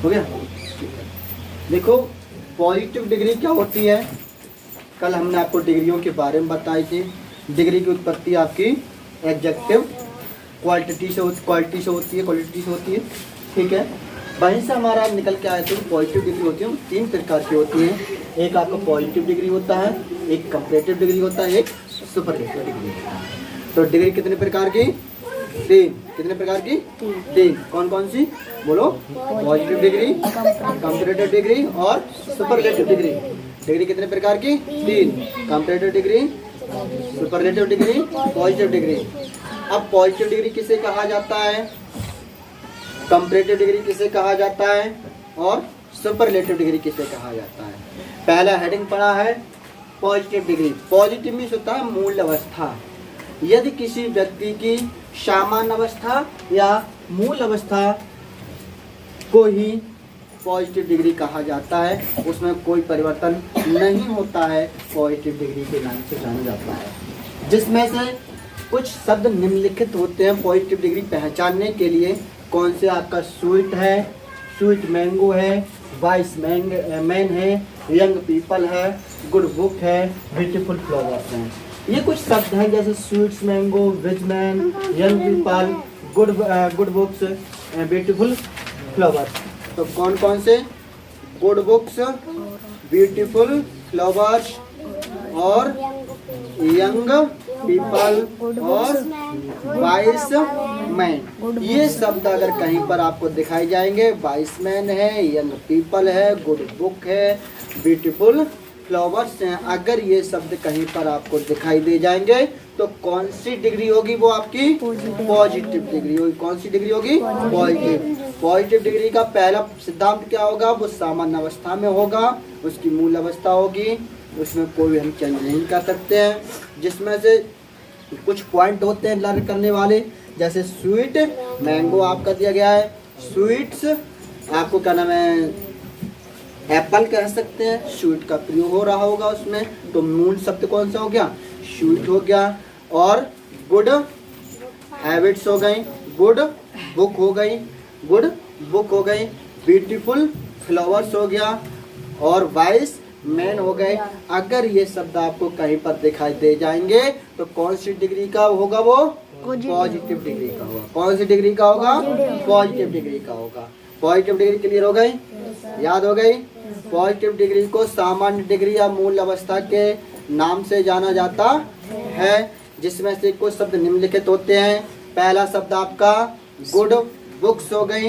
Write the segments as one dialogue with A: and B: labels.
A: हो गया। देखो पॉजिटिव डिग्री क्या होती है, कल हमने आपको डिग्रियों के बारे में बताई थी। डिग्री की उत्पत्ति आपकी एडजेक्टिव क्वालिटी से होती है, ठीक है। वहीं से हमारा निकल के आया था कि पॉजिटिव डिग्री होती है, 3 प्रकार की होती हैं। एक आपका पॉजिटिव डिग्री होता है, एक कंपैरेटिव डिग्री होता है, एक सुपरलेटिव डिग्री होता है। तो डिग्री कितने प्रकार की? 3। कितने प्रकार की? 3। कौन कौन सी बोलो? पॉजिटिव डिग्री, कंपैरेटिव डिग्री और सुपरलेटिव डिग्री। डिग्री कितने प्रकार की? 3। Comparative degree, superlative degree, positive degree. अब पॉजिटिव डिग्री किसे कहा जाता है, कंपैरेटिव डिग्री किसे कहा जाता है और सुपरलेटिव डिग्री किसे कहा जाता है? पहला हेडिंग पढ़ा है पॉजिटिव डिग्री। पॉजिटिव मीन्स होता है मूल अवस्था। यदि किसी व्यक्ति की सामान्य अवस्था या मूल अवस्था को ही पॉजिटिव डिग्री कहा जाता है, उसमें कोई परिवर्तन नहीं होता है, पॉजिटिव डिग्री के नाम से जाना जाता है। जिसमें से कुछ शब्द निम्नलिखित होते हैं पॉजिटिव डिग्री पहचानने के लिए। कौन से? आपका स्वीट है, स्वीट मैंगो है, वाइस मैन है, यंग पीपल है, गुड बुक है, ब्यूटीफुल फ्लावर्स हैं। ये कुछ शब्द हैं जैसे sweets mango, wise man, young people, good books, beautiful flowers. तो कौन कौन से? गुड बुक्स, ब्यूटीफुल फ्लावर्स और यंग पीपल और वाइस मैन। ये शब्द अगर कहीं पर आपको दिखाई जाएंगे, वाइस मैन है, यंग पीपल है, गुड बुक है, ब्यूटीफुल फ्लावर्स हैं, अगर ये शब्द कहीं पर आपको दिखाई दे जाएंगे तो कौन सी डिग्री होगी? वो आपकी पॉजिटिव डिग्री होगी। कौन सी डिग्री होगी? पॉजिटिव। पॉजिटिव डिग्री का पहला सिद्धांत क्या होगा? वो सामान्य अवस्था में होगा, उसकी मूल अवस्था होगी, उसमें कोई हम चेंज नहीं कर सकते हैं। जिसमें से कुछ पॉइंट होते हैं लर्न करने वाले, जैसे स्वीट मैंगो आपका दिया गया है, स्वीट्स आपको क्या नाम है, एप्पल कह सकते हैं, स्वीट का प्रयोग हो रहा होगा उसमें, तो मूल शब्द कौन सा हो गया? स्वीट हो गया। और गुड हैबिट्स हो गई, गुड बुक हो गई, ब्यूटीफुल फ्लावर्स हो गया और वाइस मैन हो गए। अगर ये शब्द आपको कहीं पर दिखाई दे जाएंगे तो कौन सी डिग्री का होगा? वो पॉजिटिव डिग्री का होगा। कौन सी डिग्री का होगा? पॉजिटिव डिग्री का होगा। पॉजिटिव डिग्री क्लियर हो गई, याद हो गई? पॉजिटिव डिग्री को सामान्य डिग्री या मूल अवस्था के नाम से जाना जाता है, जिसमें से कुछ शब्द निम्नलिखित होते हैं। पहला शब्द आपका गुड बुक्स हो गई,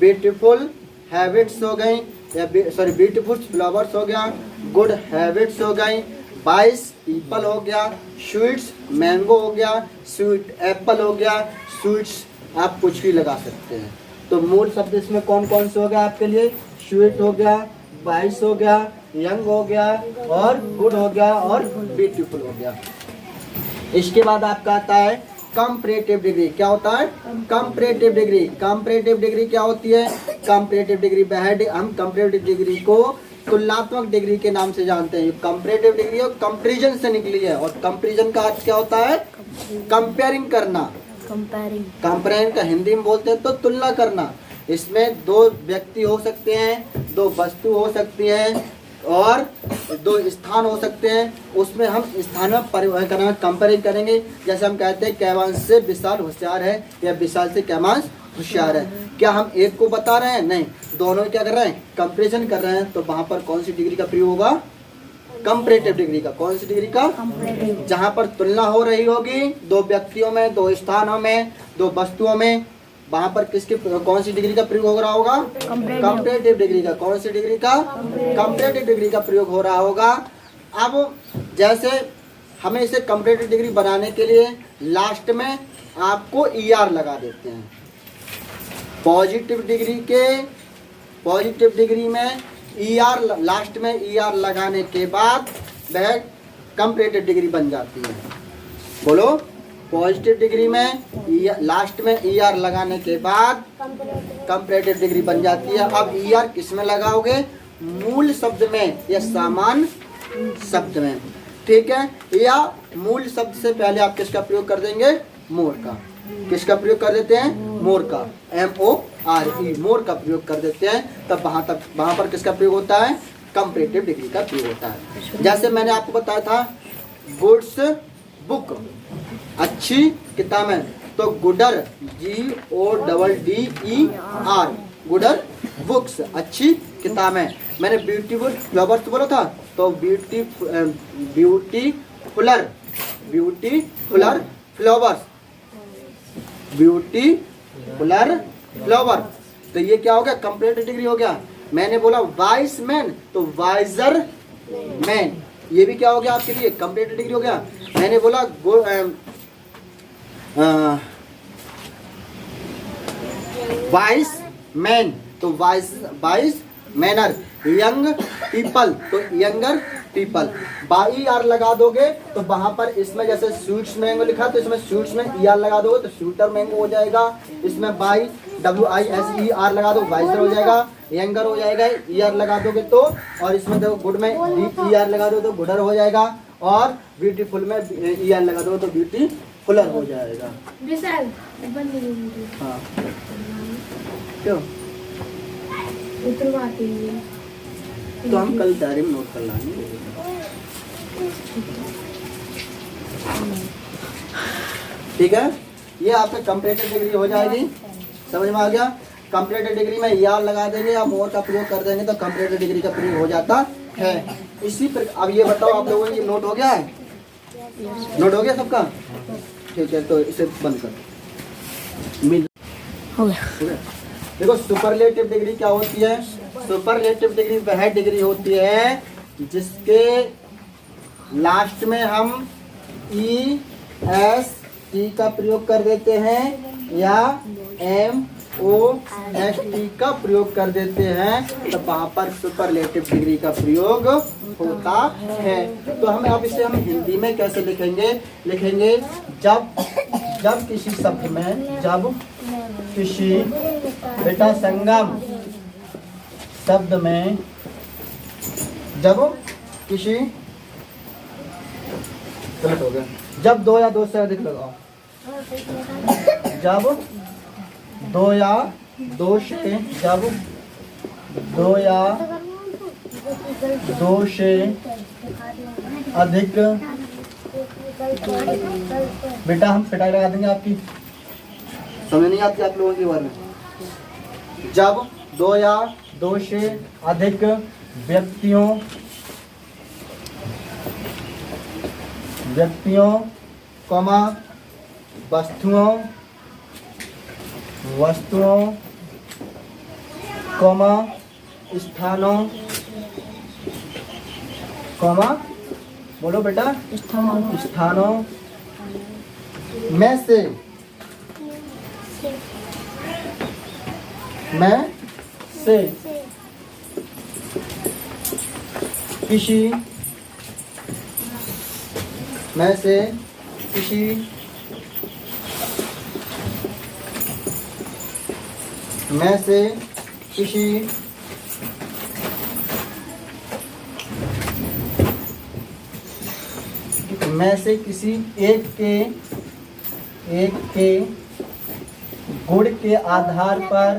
A: ब्यूटीफुल हैबिट्स हो गई, ब्यूटीफुल फ्लावर्स हो गया, गुड हैबिट्स हो गई, वाइस पीपल हो गया, स्वीट्स मैंगो हो गया, स्वीट एप्पल हो गया, स्वीट्स आप कुछ भी लगा सकते हैं। तो मूल शब्द इसमें कौन कौन से हो गया आपके लिए? स्वीट हो गया, वाइस हो गया, यंग हो गया और गुड हो गया और ब्यूटीफुल हो गया। इसके बाद आपका आता है कंपैरेटिव डिग्री। क्या होता है? Comparative degree. कंपैरेटिव डिग्री क्या होती है? कंपैरेटिव डिग्री हम कंपैरेटिव डिग्री को तुलनात्मक डिग्री के नाम से जानते हैं। कंपैरेटिव डिग्री और कंपैरिजन से निकली है, और कंपैरिजन का अर्थ क्या होता है? कंपेयरिंग करना। कंपेयरिंग का हिंदी में बोलते हैं तो तुलना करना। इसमें 2 व्यक्ति हो सकते हैं, 2 वस्तु हो सकती हैं और 2 स्थान हो सकते हैं। उसमें हम स्थान में परिवहन करना कंपेयरिंग करेंगे। जैसे हम कहते हैं कैवांश से विशाल होशियार है या विशाल से कैवांश होशियार है। क्या हम एक को बता रहे हैं? नहीं, दोनों क्या कर रहे हैं? कंपैरिजन कर रहे हैं। तो वहाँ पर कौन सी डिग्री का प्रयोग होगा? कंपैरेटिव डिग्री का। कौन सी डिग्री का? जहाँ पर तुलना हो रही होगी 2 व्यक्तियों में, 2 स्थानों में, 2 वस्तुओं में, वहाँ पर किसकी कौन सी डिग्री का प्रयोग हो रहा होगा? कंपैरेटिव डिग्री का। कौन सी डिग्री का? कंपैरेटिव डिग्री का प्रयोग हो रहा होगा। अब जैसे हमें इसे कंपैरेटिव डिग्री बनाने के लिए लास्ट में आपको ER लगा देते हैं। पॉजिटिव डिग्री में ER लास्ट में ER लगाने के बाद वह कंपैरेटिव डिग्री बन जाती है। बोलो, पॉजिटिव डिग्री में लास्ट में ER लगाने के बाद कंपैरेटिव डिग्री बन जाती है। अब ER किस में लगाओगे? मूल शब्द में या सामान्य शब्द में, ठीक है। या मूल शब्द से पहले आप किसका प्रयोग कर देंगे? मोर का। किसका प्रयोग कर देते हैं? मोर का, MOR RE मोर का प्रयोग कर देते हैं, तब वहाँ पर किसका प्रयोग होता है? कंपैरेटिव डिग्री का प्रयोग होता है। जैसे मैंने आपको बताया था गुड्स बुक, अच्छी किताबें, तो गुडर GODDER, गुडर बुक्स, अच्छी किताबें। मैंने ब्यूटीफुल फ्लावर्स बोला था, तो ब्यूटीफुलर फ्लावर्स, ब्यूटीफुलर फ्लावर, तो ये क्या हो गया? कंपैरेटिव डिग्री हो गया। मैंने बोला वाइस मैन, तो वाइजर मैन, ये भी क्या हो गया आपके लिए? कंपैरेटिव डिग्री हो गया। मैंने बोला वाइस मैन, तो वाइस मैनर। यंग पीपल, तो यंगर पीपल। ER लगा दोगे तो वहां पर इसमें जैसे स्वीट्स मैंगो लिखा, तो इसमें स्वीट्स में ER लगा दोगे तो स्वीटर मैंगो हो जाएगा। इसमें WISER लगा दो, वाइसर हो जाएगा। यंगर हो जाएगा ER लगा दोगे तो, और इसमें देखो गुड में DER लगा दो तो गुडर हो जाएगा, और ब्यूटीफुल में ER लगा दो तो ब्यूटीफुलर हो जाएगा। हाँ क्यों? तो हम कल डायरी में नोट कर लाएंगे। ठीक है, ये आपका कंपैरेटिव डिग्री हो जाएगी। समझ में आ गया? कंपैरेटिव डिग्री में ER लगा देंगे या मोर का प्रयोग कर देंगे तो कंपैरेटिव डिग्री का प्रयोग हो जाता है। इसी पर अब ये बताओ आप लोगों को ये नोट हो गया है? नोट हो गया सबका? ठीक है, तो इसे बंद कर हो गया। देखो सुपरलेटिव डिग्री क्या होती है? सुपरलेटिव डिग्री वह डिग्री होती है जिसके लास्ट में हम EST का प्रयोग कर देते हैं या MOST का प्रयोग कर देते हैं, तो वहां पर सुपरलेटिव डिग्री का प्रयोग होता है। तो हम अब इसे हम हिंदी में कैसे लिखेंगे? लिखेंगे जब किसी शब्द में, जब किसी बेटा संगम शब्द में, जब किसी, गलत हो गया, जब दो या दो से अधिक लगाओ, जब दो या दो से, जब दो या दो से अधिक, बेटा हम पिटाई लगा देंगे आपकी, समझ नहीं आती आप लोगों के बारे में। जब दो या दो से अधिक व्यक्तियों कौमा वस्तुओं कौमा स्थानों, कौमा बोलो बेटा, स्थानों में से किसी एक के गुण के आधार पर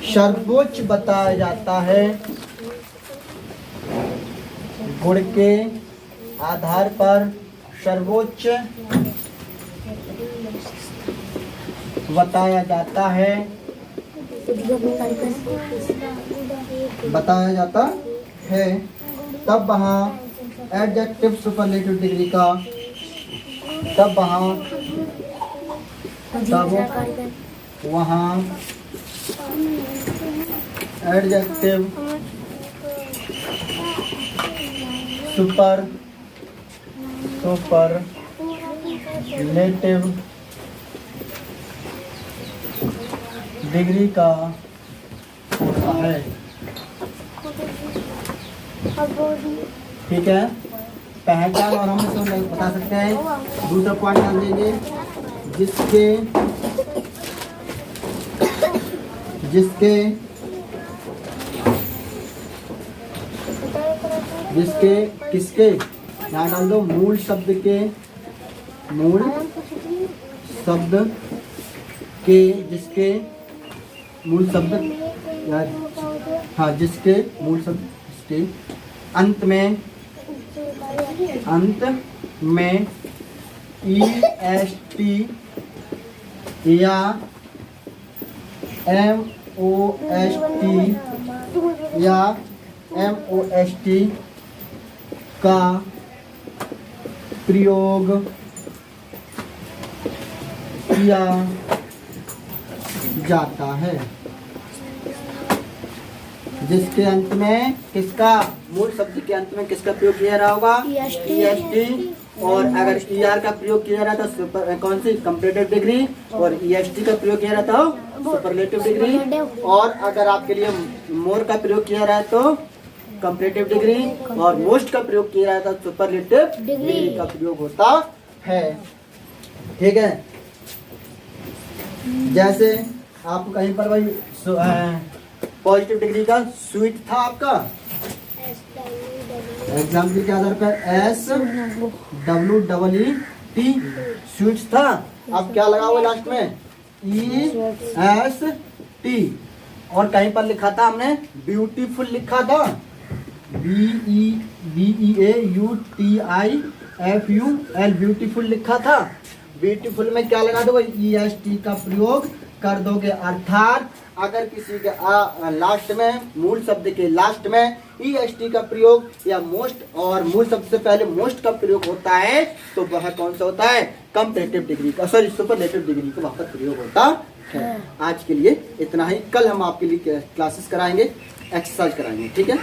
A: सर्वोच्च बताया जाता है। गुण के आधार पर सर्वोच्च बताया जाता है, तब वहाँ एडजेक्टिव सुपरलेटिव डिग्री का, तब वहाँ एडजेक्टिव सुपरलेटिव डिग्री का होता है। ठीक है, पहचान और हम इसे बता सकते हैं। दूसरा पॉइंट ध्यान देंगे, जिसके जिसके किसके यहाँ डाल दो मूल शब्द के जिसके मूल शब्द यार हाँ जिसके मूल शब्द इसके अंत में EST या MOST का प्रयोग किया जाता है। जिसके अंत में किसका मूल शब्द के अंत में किसका प्रयोग किया रहा होगा EST और अगर ER का प्रयोग किया रहा था सुपर कौन सी कंपैरेटिव डिग्री और EST का प्रयोग किया रहा था सुपरलेटिव डिग्री और अगर आपके लिए मोर का प्रयोग किया रहा है तो कंपैरेटिव डिग्री और मोस्ट का प्रयोग किया रहा था सुपरलेटिव डिग्री का प्रयोग होता है। ठीक है, जैसे आपको कहीं पर भाई पॉजिटिव डिग्री का स्वीट था आपका एग्जाम्पल के आधार पर SWEET स्वीट्स था। अब क्या लगा हुआ लास्ट में EST और कहीं पर लिखा था हमने ब्यूटीफुल लिखा था BEAUTIFUL ब्यूटीफुल लिखा था। ब्यूटीफुल में क्या लगा दो EST का प्रयोग कर दोगे अर्थात अगर किसी के लास्ट में मूल शब्द के लास्ट में EST का प्रयोग या मोस्ट और मूल शब्द से पहले मोस्ट का प्रयोग होता है तो वह कौन सा होता है कंपैरेटिव डिग्री का सॉरी सुपरलेटिव डिग्री का वहाँ पर प्रयोग होता है। आज के लिए इतना ही, कल हम आपके लिए क्लासेस कराएंगे, एक्सरसाइज कराएंगे। ठीक है।